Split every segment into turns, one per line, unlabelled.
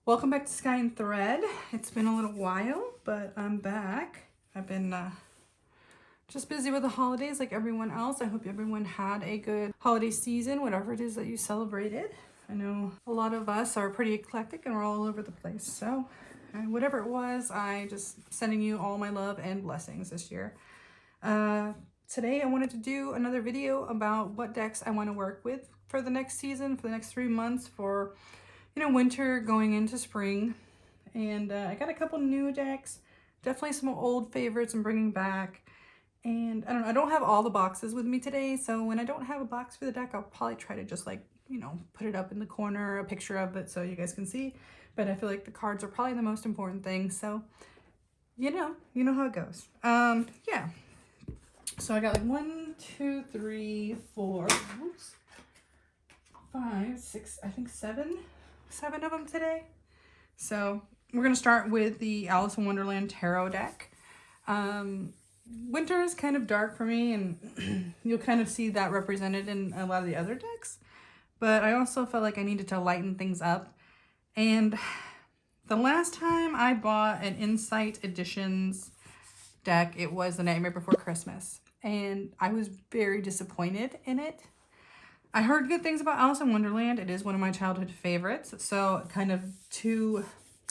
Welcome back to Sky and Thread. It's been a little while, but I'm back. I've been just busy with the holidays like everyone else. I hope everyone had a good holiday season, whatever it is that you celebrated. I know a lot of us are pretty eclectic and we're all over the place. So whatever it was, I just sending you all my love and blessings this year. Today I wanted to do another video about what decks I want to work with for the next season, for the next 3 months, for winter going into spring. And I got a couple new decks, definitely some old favorites I'm bringing back. And I don't know, I don't have all the boxes with me today, so when I don't have a box for the deck, I'll probably try to just put it up in the corner, a picture of it so you guys can see. But I feel like the cards are probably the most important thing, so you know how it goes. Yeah. So I got like 1, 2, 3, 4, 5, 6, I think 7 of them today. So we're gonna start with the Alice in Wonderland Tarot deck. Winter is kind of dark for me, and you'll kind of see that represented in a lot of the other decks, but I also felt like I needed to lighten things up. And the last time I bought an Insight Editions deck, it was The Nightmare Before Christmas, and I was very disappointed in it. I heard good things about Alice in Wonderland. It is one of my childhood favorites. So kind of to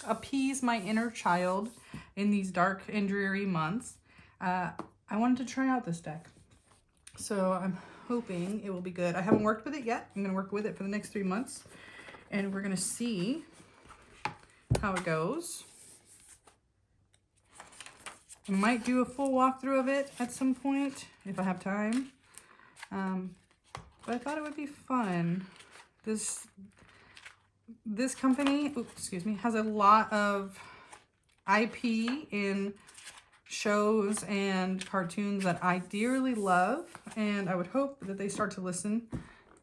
appease my inner child in these dark and dreary months, I wanted to try out this deck. So I'm hoping it will be good. I haven't worked with it yet. I'm going to work with it for the next 3 months. And we're going to see how it goes. I might do a full walkthrough of it at some point if I have time. But I thought it would be fun. This company, has a lot of IP in shows and cartoons that I dearly love, and I would hope that they start to listen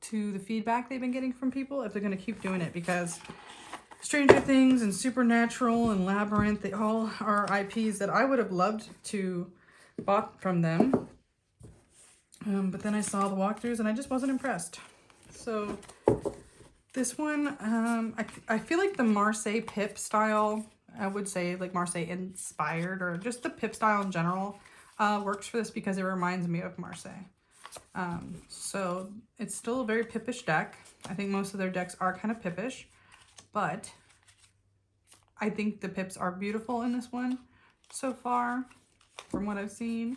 to the feedback they've been getting from people if they're going to keep doing it, because Stranger Things and Supernatural and Labyrinth, they all are IPs that I would have loved to bought from them. But then I saw the walkthroughs and I just wasn't impressed. So this one, I feel like the Marseille Pip style, I would say like Marseille inspired, or just the Pip style in general, works for this because it reminds me of Marseille. So it's still a very Pippish deck. I think most of their decks are kind of Pippish, but I think the Pips are beautiful in this one so far from what I've seen.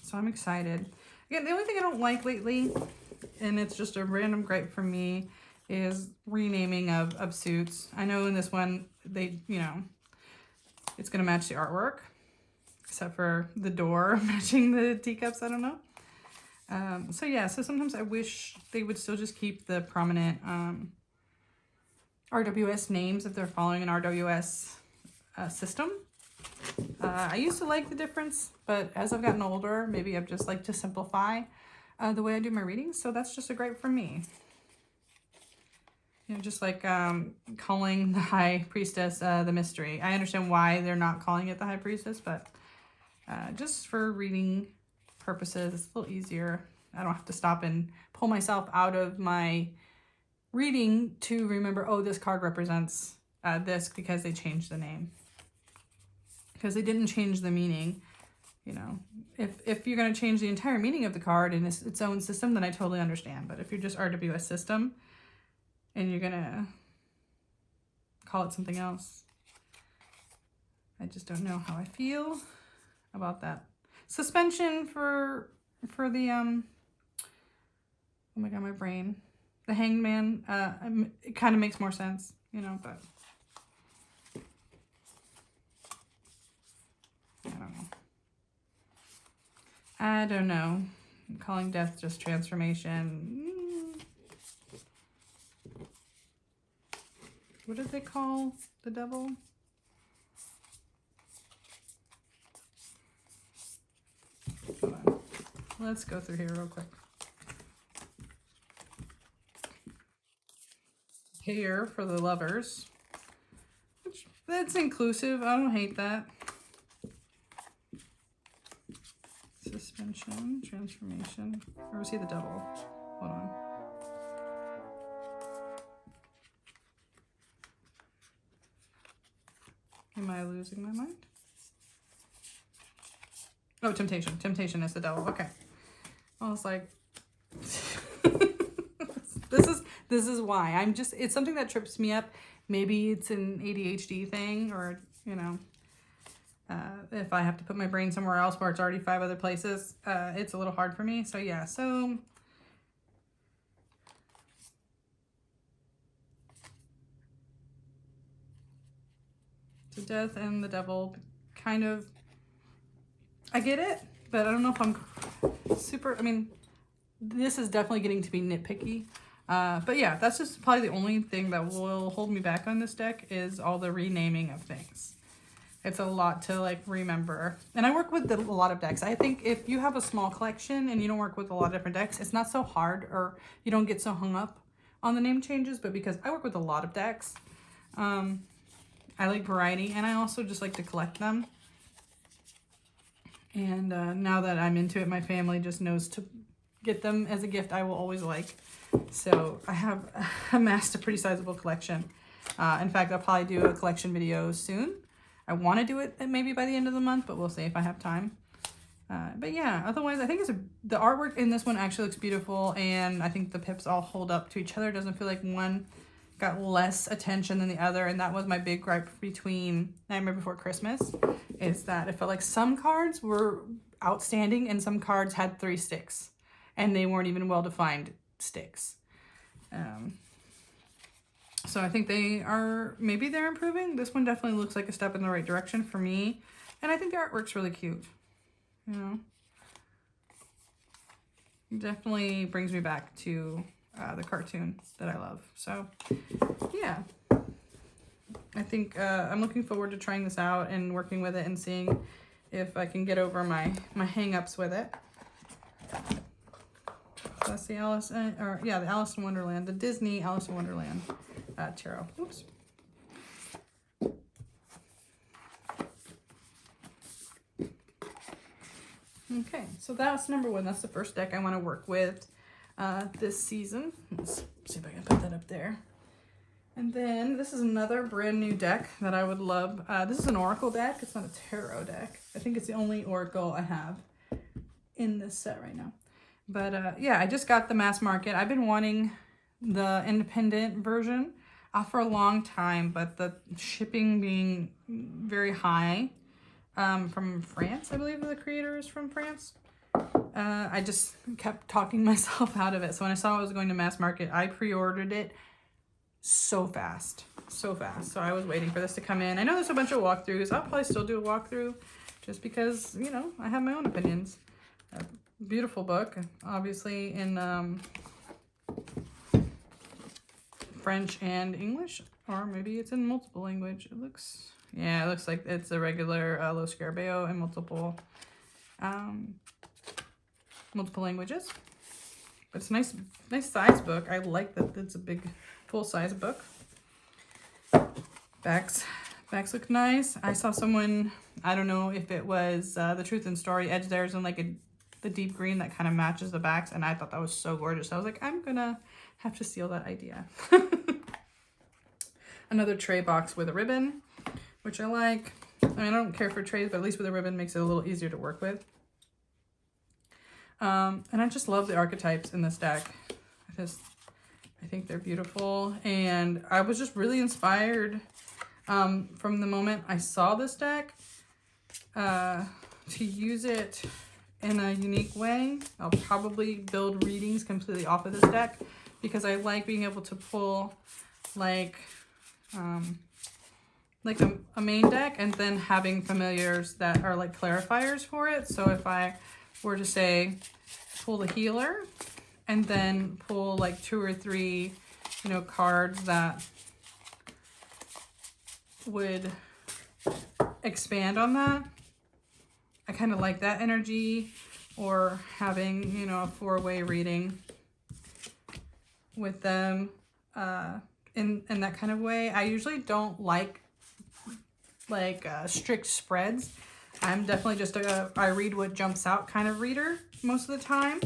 So I'm excited. Again, the only thing I don't like lately, and it's just a random gripe for me, is renaming of suits. I know in this one, they, it's going to match the artwork, except for the door matching the teacups. I don't know. So yeah, so sometimes I wish they would still just keep the prominent RWS names if they're following an RWS system. I used to like the difference, but as I've gotten older, maybe I've just like to simplify the way I do my readings. So that's just a gripe for me. Just like calling the High Priestess the Mystery. I understand why they're not calling it the High Priestess, but just for reading purposes, it's a little easier. I don't have to stop and pull myself out of my reading to remember, oh, this card represents this, because they changed the name. Because they didn't change the meaning. If you're going to change the entire meaning of the card in its own system, then I totally understand. But if you're just RWS system and you're going to call it something else, I just don't know how I feel about that. Suspension for the, oh my God, my brain. The Hanged Man, it kind of makes more sense, but I don't know. I'm calling death just transformation. What did they call the devil? Hold on. Let's go through here real quick. Here for the lovers. Which, that's inclusive. I don't hate that. Suspension, transformation. Or was he the devil? Hold on. Am I losing my mind? Oh, temptation. Temptation is the devil. Okay. I was like, this is why. I'm just, it's something that trips me up. Maybe it's an ADHD thing, or, you know, if I have to put my brain somewhere else where it's already 5 other places, it's a little hard for me. So yeah, so death and the devil, kind of, I get it, but I don't know if I'm super, I mean, this is definitely getting to be nitpicky. But yeah, that's just probably the only thing that will hold me back on this deck is all the renaming of things. It's a lot to like remember. And I work with a lot of decks. I think if you have a small collection and you don't work with a lot of different decks, it's not so hard, or you don't get so hung up on the name changes. But because I work with a lot of decks, I like variety, and I also just like to collect them. And now that I'm into it, my family just knows to get them as a gift. I will always like. So I have amassed a pretty sizable collection. In fact, I'll probably do a collection video soon. I want to do it maybe by the end of the month, but we'll see if I have time. But yeah, otherwise I think the artwork in this one actually looks beautiful, and I think the pips all hold up to each other. It doesn't feel like one got less attention than the other, and that was my big gripe between Nightmare Before Christmas, is that it felt like some cards were outstanding and some cards had 3 sticks, and they weren't even well-defined sticks. So I think maybe they're improving. This one definitely looks like a step in the right direction for me, and I think the artwork's really cute, you know. It definitely brings me back to the cartoon that I love. So yeah, I think I'm looking forward to trying this out and working with it and seeing if I can get over my hang-ups with it. That's the the Alice in Wonderland, the Disney Alice in Wonderland tarot. Oops. Okay, so that's number 1. That's the first deck I want to work with this season. Let's see if I can put that up there. And then this is another brand new deck that I would love. This is an Oracle deck. It's not a tarot deck. I think it's the only Oracle I have in this set right now. But yeah, I just got the mass market. I've been wanting the independent version for a long time, but the shipping being very high from France, I believe the creator is from France. I just kept talking myself out of it. So when I saw it was going to mass market, I pre-ordered it so fast. So I was waiting for this to come in. I know there's a bunch of walkthroughs. I'll probably still do a walkthrough just because, you know, I have my own opinions. Beautiful book, obviously in French and English, or maybe it's in multiple language. It looks like it's a regular Lo Scarabeo in multiple languages. But it's a nice size book. I like that it's a big full-size book. Backs look nice. I saw someone, I don't know if it was the Truth and Story edge there's in like the deep green that kind of matches the backs, and I thought that was so gorgeous. I was like, I'm gonna have to steal that idea. Another tray box with a ribbon, which I like. I mean, I don't care for trays, but at least with a ribbon makes it a little easier to work with. And I just love the archetypes in this deck. I think they're beautiful, and I was just really inspired from the moment I saw this deck to use it in a unique way. I'll probably build readings completely off of this deck because I like being able to pull like a main deck and then having familiars that are like clarifiers for it. So if I were to say pull the healer and then pull like 2 or 3, you know, cards that would expand on that, I kind of like that energy. Or having, you know, a 4-way reading with them in that kind of way. I usually don't like strict spreads. I'm definitely just I read what jumps out kind of reader most of the time.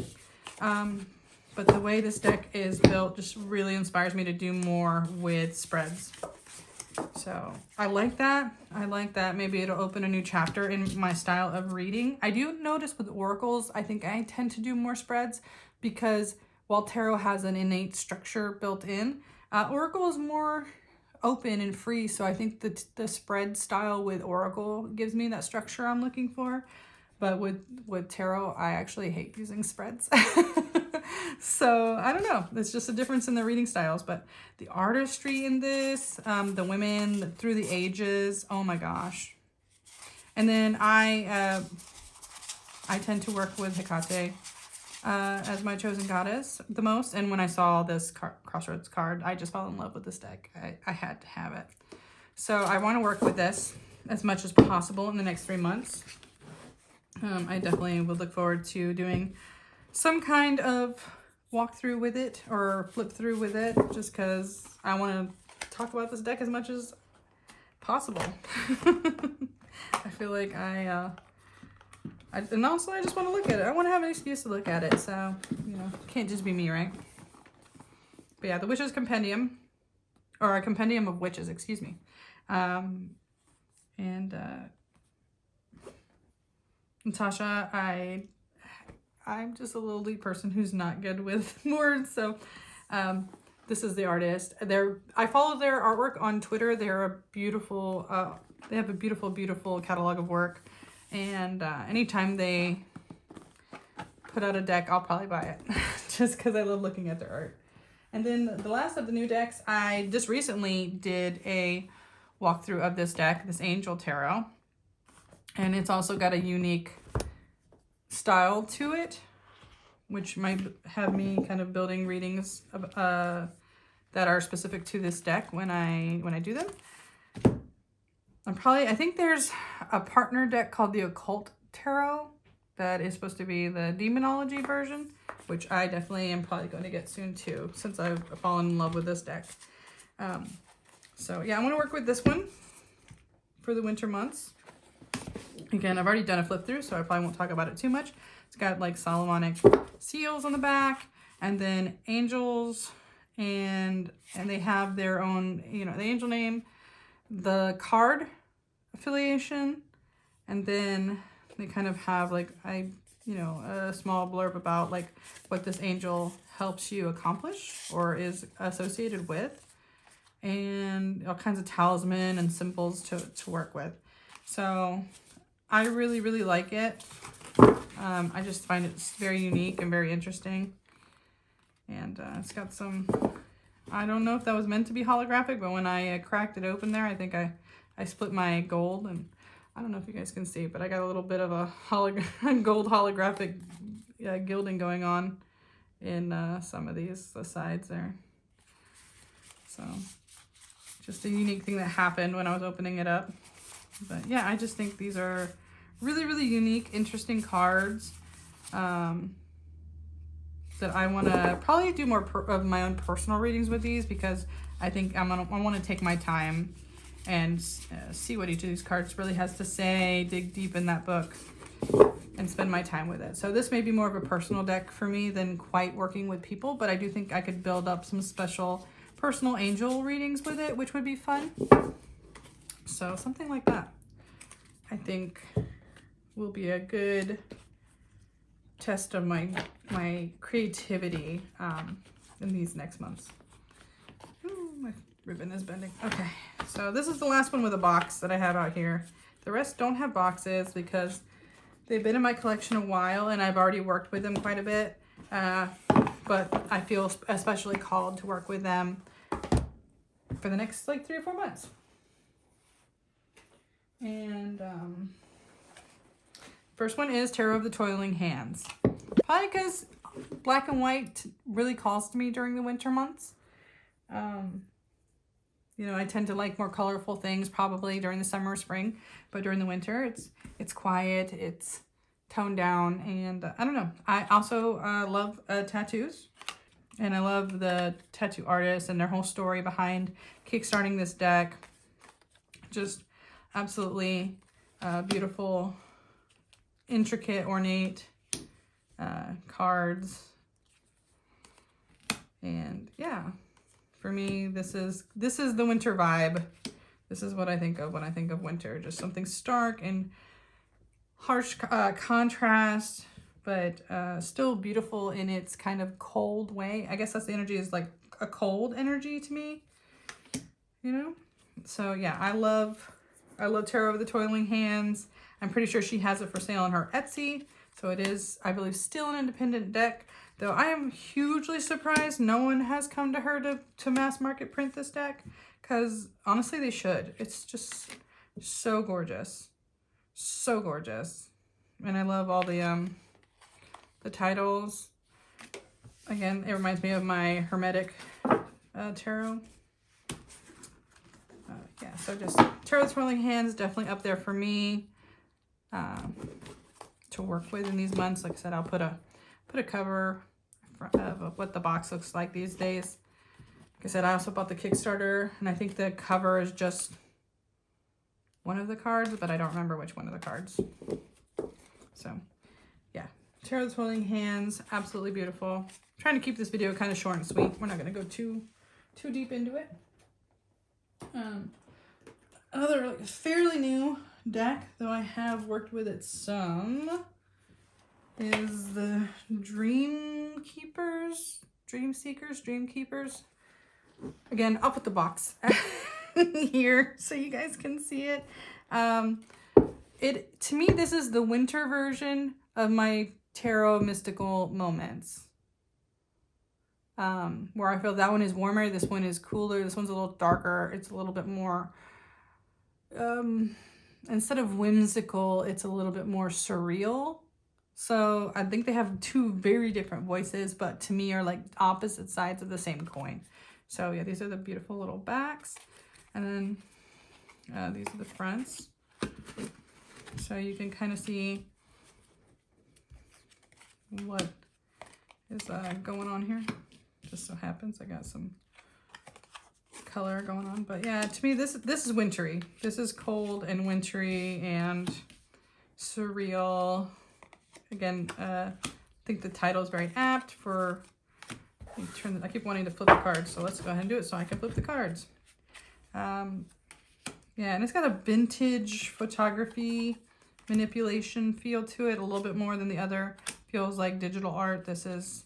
But the way this deck is built just really inspires me to do more with spreads. So I like that. I like that. Maybe it'll open a new chapter in my style of reading. I do notice with oracles, I think I tend to do more spreads because while tarot has an innate structure built in, oracle is more open and free. So I think the spread style with oracle gives me that structure I'm looking for. But with tarot, I actually hate using spreads. So I don't know. It's just a difference in the reading styles. But the artistry in this, the women through the ages, oh my gosh. And then I tend to work with Hecate as my chosen goddess the most. And when I saw this Crossroads card, I just fell in love with this deck. I had to have it. So I want to work with this as much as possible in the next 3 months. I definitely would look forward to doing some kind of walkthrough with it or flip through with it, just because I want to talk about this deck as much as possible. I feel like and also I just want to look at it. I want to have an excuse to look at it, so, you know, it can't just be me, right? But yeah, the Witch's Compendium, or a Compendium of Witches, excuse me. Natasha, I'm just a little lead person who's not good with words, so this is the artist. I follow their artwork on Twitter. They're a beautiful, they have a beautiful, beautiful catalog of work, and anytime they put out a deck, I'll probably buy it just because I love looking at their art. And then the last of the new decks, I just recently did a walkthrough of this deck, this Angel Tarot. And it's also got a unique style to it, which might have me kind of building readings that are specific to this deck when I do them. I think there's a partner deck called the Occult Tarot that is supposed to be the demonology version, which I definitely am probably going to get soon too, since I've fallen in love with this deck. So yeah, I want to work with this one for the winter months. Again, I've already done a flip through, so I probably won't talk about it too much. It's got like Solomonic seals on the back, and then angels, and they have their own, you know, the angel name, the card affiliation, and then they kind of have like a small blurb about like what this angel helps you accomplish or is associated with, and all kinds of talisman and symbols to work with. So I really, really like it. I just find it very unique and very interesting. And it's got some, I don't know if that was meant to be holographic, but when I cracked it open there, I think I split my gold, and I don't know if you guys can see, but I got a little bit of a gold holographic gilding going on in some of these sides there. So just a unique thing that happened when I was opening it up. But yeah, I just think these are really, really unique, interesting cards that I want to probably do more of my own personal readings with these, because I think I want to take my time and see what each of these cards really has to say, dig deep in that book, and spend my time with it. So this may be more of a personal deck for me than quite working with people, but I do think I could build up some special personal angel readings with it, which would be fun. So something like that, I think, will be a good test of my creativity in these next months. Ooh, my ribbon is bending. Okay, so this is the last one with a box that I have out here. The rest don't have boxes because they've been in my collection a while and I've already worked with them quite a bit. But I feel especially called to work with them for the next like 3 or 4 months. And first one is Tarot of the Toiling Hands. Probably because black and white really calls to me during the winter months. You know, I tend to like more colorful things probably during the summer or spring, but during the winter it's quiet, it's toned down, and I don't know. I also love tattoos, and I love the tattoo artists and their whole story behind kickstarting this deck. Just absolutely beautiful, intricate, ornate cards. And yeah, for me, this is the winter vibe This is what I think of when I think of winter. Just something stark and harsh contrast, but still beautiful in its kind of cold way. I guess that's the energy, is like a cold energy to me, you know? So yeah, I love Tarot of the Toiling Hands. I'm pretty sure she has it for sale on her Etsy. So it is, I believe, still an independent deck, though I am hugely surprised no one has come to her to mass market print this deck, because honestly they should. It's just so gorgeous. So gorgeous. And I love all the titles. Again, it reminds me of my Hermetic tarot. Yeah, so just Tarot Twirling Hands, definitely up there for me to work with in these months. Like I said, I'll put a cover of what the box looks like these days. Like I said, I also bought the Kickstarter, and I think the cover is just one of the cards, but I don't remember which one of the cards. So yeah, Tarot Twirling Hands, absolutely beautiful. I'm trying to keep this video kind of short and sweet. We're not going to go too deep into it. Another like fairly new deck, though I have worked with it some, is the Dreamkeepers. Again, I'll put the box here so you guys can see it. To me, this is the winter version of my tarot mystical moments. Where I feel that one is warmer, this one is cooler, this one's a little darker, it's a little bit more, instead of whimsical, it's a little bit more surreal. So I think they have two very different voices, but to me are like opposite sides of the same coin. So yeah, these are the beautiful little backs. And then these are the fronts. So you can kind of see what is going on here. Just so happens I got some color going on, but yeah, to me this is wintry. This is cold and wintry and surreal. Again, I think the title is very apt for. I keep wanting to flip the cards, so let's go ahead and do it so I can flip the cards. Yeah, and it's got a vintage photography manipulation feel to it, a little bit more than the other. Feels like digital art. This is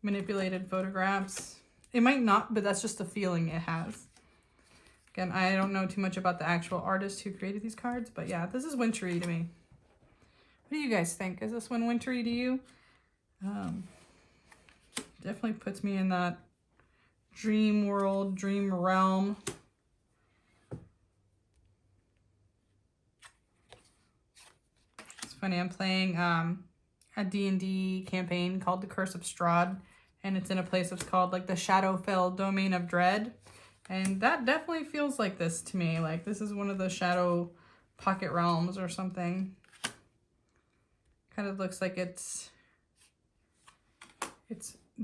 manipulated photographs. It might not, but that's just the feeling it has. Again, I don't know too much about the actual artist who created these cards, but yeah, this is wintry to me. What do you guys think? Is this one wintry to you? Definitely puts me in that dream world, dream realm. It's funny, I'm playing a D&D campaign called The Curse of Strahd, and it's in a place that's called like the Shadowfell Domain of Dread, and that definitely feels like this to me. Like this is one of the shadow pocket realms or something. Kind of looks like it's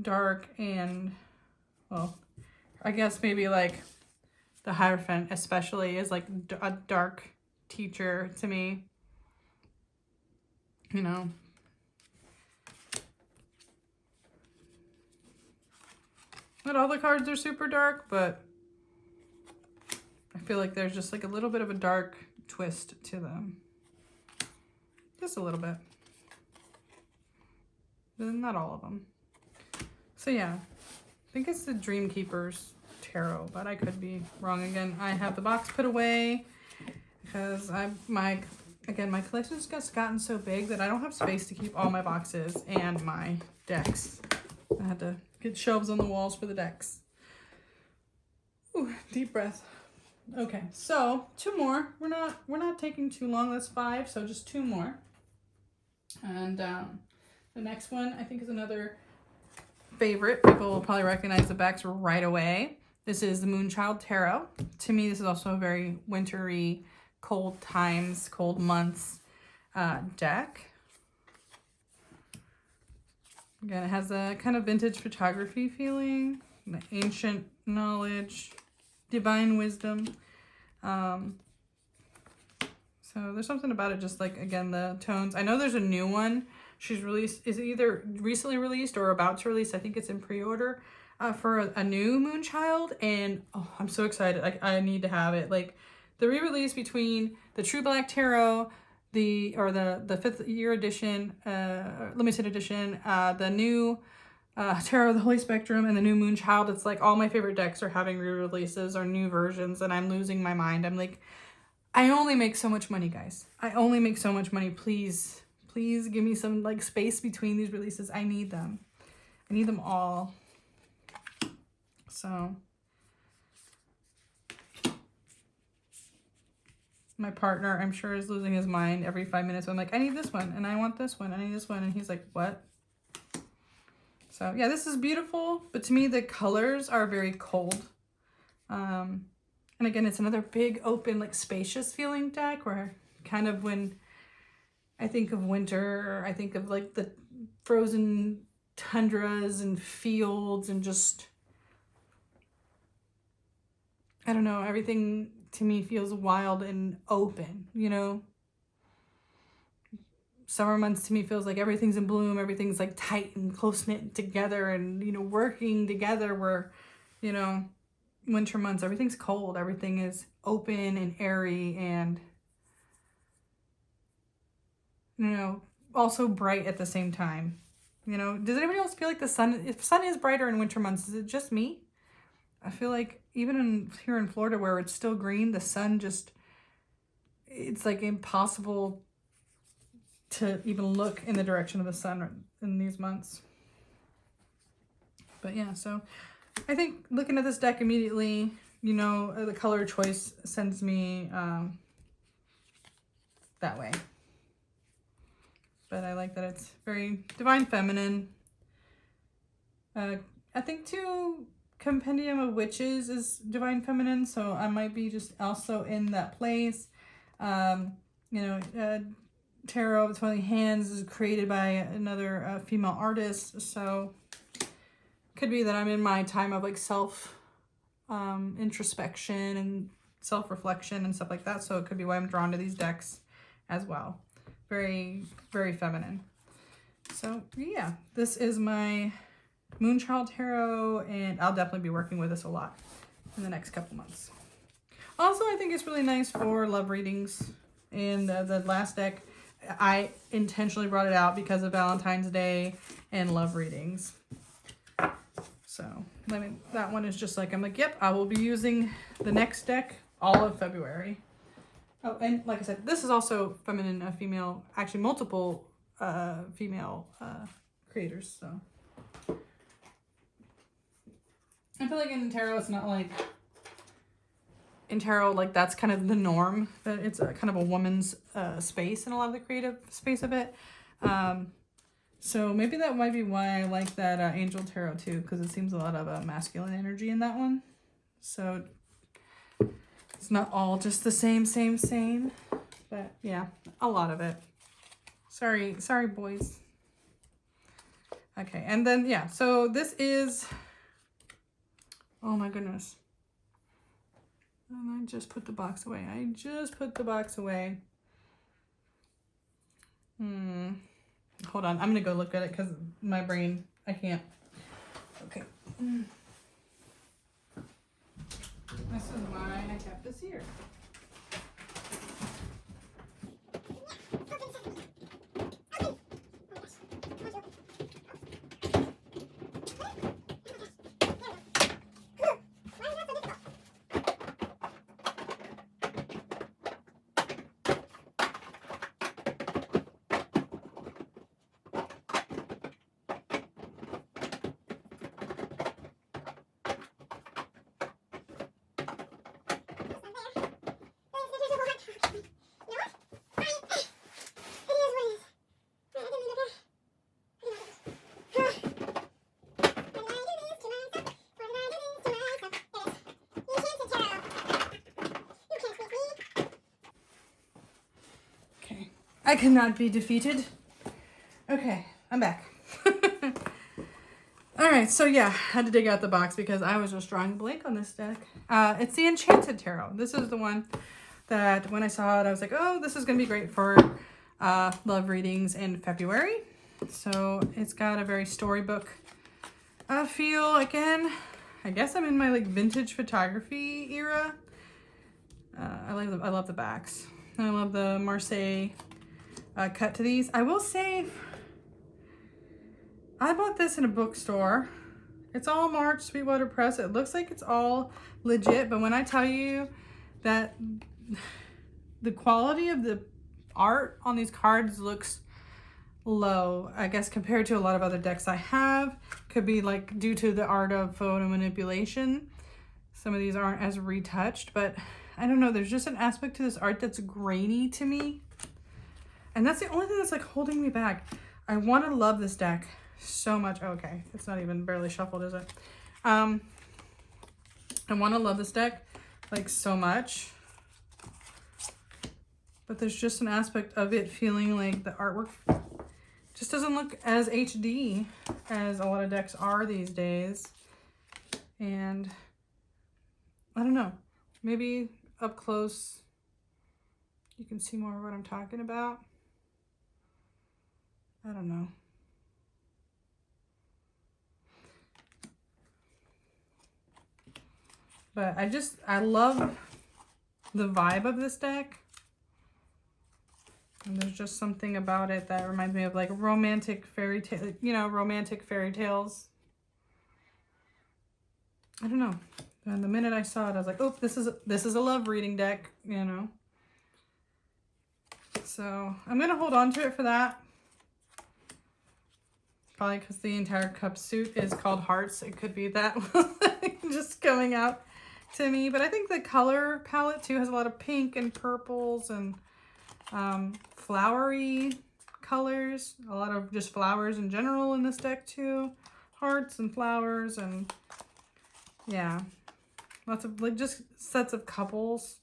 dark and, well, I guess maybe like the Hierophant especially is like a dark teacher to me, you know. Not all the cards are super dark, but I feel like there's just like a little bit of a dark twist to them. Just a little bit. But not all of them. So yeah, I think it's the Dreamkeepers Tarot, but I could be wrong again. I have the box put away because my collection's just gotten so big that I don't have space to keep all my boxes and my decks. I had to get shelves on the walls for the decks. Ooh, deep breath. Okay, so two more. We're not taking too long. That's 5, so just 2 more. And the next one I think is another favorite. People will probably recognize the backs right away. This is the Moonchild Tarot. To me, this is also a very wintry, cold times, cold months deck. Again, it has a kind of vintage photography feeling, ancient knowledge, divine wisdom. So there's something about it, just like, again, the tones. I know there's a new one she's released, is either recently released or about to release. I think it's in pre-order for a new Moonchild, and oh, I'm so excited. I need to have it. Like, the re-release between the True Black Tarot, the 5th year edition, limited edition, the new Tarot of the Holy Spectrum, and the new Moonchild. It's like all my favorite decks are having re-releases or new versions, and I'm losing my mind. I'm like, I only make so much money, guys. I only make so much money. Please, please give me some like space between these releases. I need them. I need them all. So my partner, I'm sure, is losing his mind every 5 minutes. I'm like, I need this one, and I want this one, and I need this one. And he's like, what? So yeah, this is beautiful. But to me, the colors are very cold. And again, it's another big, open, like spacious feeling deck where kind of when I think of winter, I think of like the frozen tundras and fields and just, I don't know, everything to me feels wild and open, you know? Summer months to me feels like everything's in bloom, everything's like tight and close-knit together and, you know, working together, where, you know, winter months, everything's cold, everything is open and airy and, you know, also bright at the same time. You know, does anybody else feel like the sun, if sun is brighter in winter months, is it just me? I feel like even here in Florida where it's still green, the sun just, it's like impossible to even look in the direction of the sun in these months. But yeah, so I think looking at this deck immediately, you know, the color choice sends me that way. But I like that it's very divine feminine. I think too, Compendium of Witches is divine feminine, so I might be just also in that place. You know, Tarot of Toiling Hands is created by another female artist, so could be that I'm in my time of like self introspection and self-reflection and stuff like that, so it could be why I'm drawn to these decks as well. Very, very feminine. So yeah, this is my Moonchild Tarot, and I'll definitely be working with this a lot in the next couple months. Also, I think it's really nice for love readings. And the last deck, I intentionally brought it out because of Valentine's Day and love readings. So, I mean, that one is just like, I'm like, yep, I will be using the next deck all of February. Oh, and like I said, this is also feminine, female, actually multiple female creators, so. I feel like in tarot, it's not like, in tarot, like that's kind of the norm, that it's a kind of a woman's space in a lot of the creative space of it. So maybe that might be why I like that Angel Tarot too, because it seems a lot of masculine energy in that one. So it's not all just the same, but yeah, a lot of it. Sorry, boys. Okay, and then, yeah, so this is, oh my goodness. And I just put the box away. Hold on, I'm gonna go look at it because my brain, I can't. Okay. This is why I kept this here. I cannot be defeated. Okay, I'm back. All right, so yeah, had to dig out the box because I was just drawing blank on this deck. It's the Enchanted Tarot. This is the one that when I saw it, I was like, oh, this is going to be great for love readings in February. So it's got a very storybook feel. Again, I guess I'm in my like vintage photography era. I love the backs. I love the Marseille cut to these. I will say, I bought this in a bookstore. It's all March Sweetwater Press. It looks like it's all legit, but when I tell you that the quality of the art on these cards looks low, I guess, compared to a lot of other decks I have. Could be like due to the art of photo manipulation. Some of these aren't as retouched, but I don't know. There's just an aspect to this art that's grainy to me. And that's the only thing that's like holding me back. I want to love this deck so much. Okay, it's not even barely shuffled, is it? I want to love this deck like so much. But there's just an aspect of it feeling like the artwork just doesn't look as HD as a lot of decks are these days. And I don't know, maybe up close you can see more of what I'm talking about. I don't know. But I love the vibe of this deck. And there's just something about it that reminds me of like romantic fairy tale, you know, romantic fairy tales. I don't know. And the minute I saw it, I was like, oh, this is a love reading deck, you know. So I'm gonna hold on to it for that. Probably because the entire cup suit is called Hearts. It could be that just coming out to me. But I think the color palette too has a lot of pink and purples and flowery colors. A lot of just flowers in general in this deck too. Hearts and flowers and yeah. Lots of like just sets of couples.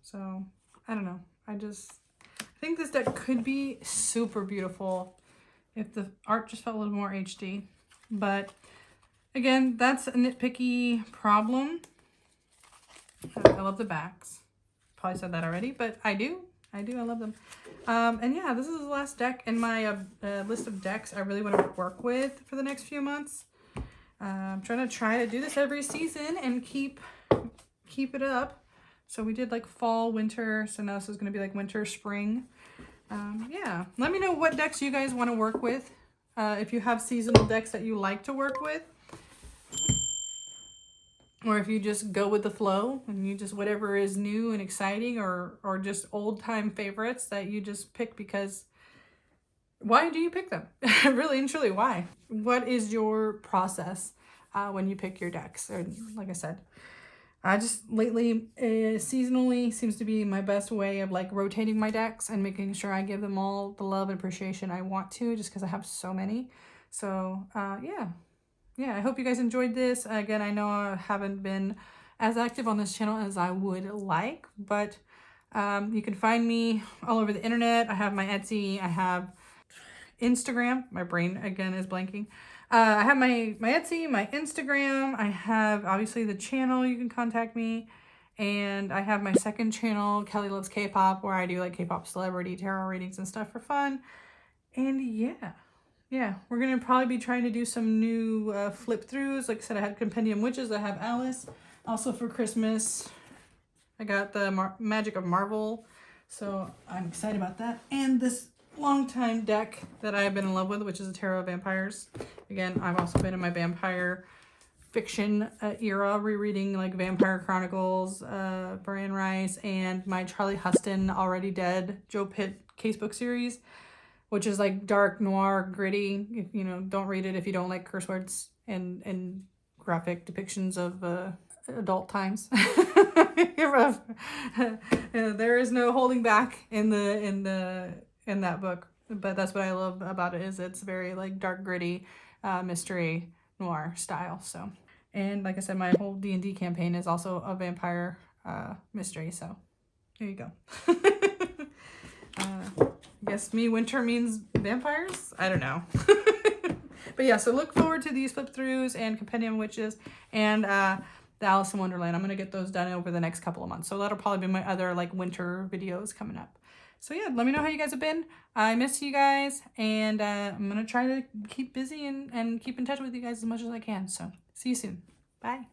So I don't know. I think this deck could be super beautiful if the art just felt a little more HD. But again, that's a nitpicky problem. I love the backs. Probably said that already, but I do. I love them. And yeah, this is the last deck in my list of decks I really want to work with for the next few months. I'm trying to do this every season and keep it up. So we did like fall, winter. So now this is going to be like winter, spring. Yeah, let me know what decks you guys want to work with. If you have seasonal decks that you like to work with. Or if you just go with the flow and you just whatever is new and exciting or just old time favorites that you just pick because why do you pick them? Really and truly, why? What is your process when you pick your decks? Or like I said, I just lately seasonally seems to be my best way of like rotating my decks and making sure I give them all the love and appreciation I want to just because I have so many. So yeah, I hope you guys enjoyed this. Again, I know I haven't been as active on this channel as I would like, but you can find me all over the internet. I have my Etsy, I have Instagram. My brain again is blanking. I have my Etsy, my Instagram. I have obviously the channel. You can contact me. And I have my second channel, Kelly Loves K-pop, where I do like K-pop celebrity tarot readings and stuff for fun. And yeah, we're going to probably be trying to do some new flip throughs. Like I said, I had Compendium Witches. I have Alice. Also for Christmas, I got the Magic of Marvel. So I'm excited about that. And this long time deck that I've been in love with, which is a Tarot of Vampires. Again, I've also been in my vampire fiction era, rereading like Vampire Chronicles, Brian Rice, and my Charlie Huston Already Dead Joe Pitt casebook series, which is like dark, noir, gritty. If, you know, don't read it if you don't like curse words and graphic depictions of adult times. There is no holding back in that book, but that's what I love about it, is it's very like dark, gritty, mystery noir style. So, and like I said, my whole D&D campaign is also a vampire mystery. So there you go. I guess winter means vampires. I don't know. But yeah, so look forward to these flip throughs and Compendium Witches and the Alice in Wonderland. I'm gonna get those done over the next couple of months. So that'll probably be my other like winter videos coming up. So yeah, let me know how you guys have been. I miss you guys, and I'm gonna try to keep busy and keep in touch with you guys as much as I can. So see you soon. Bye.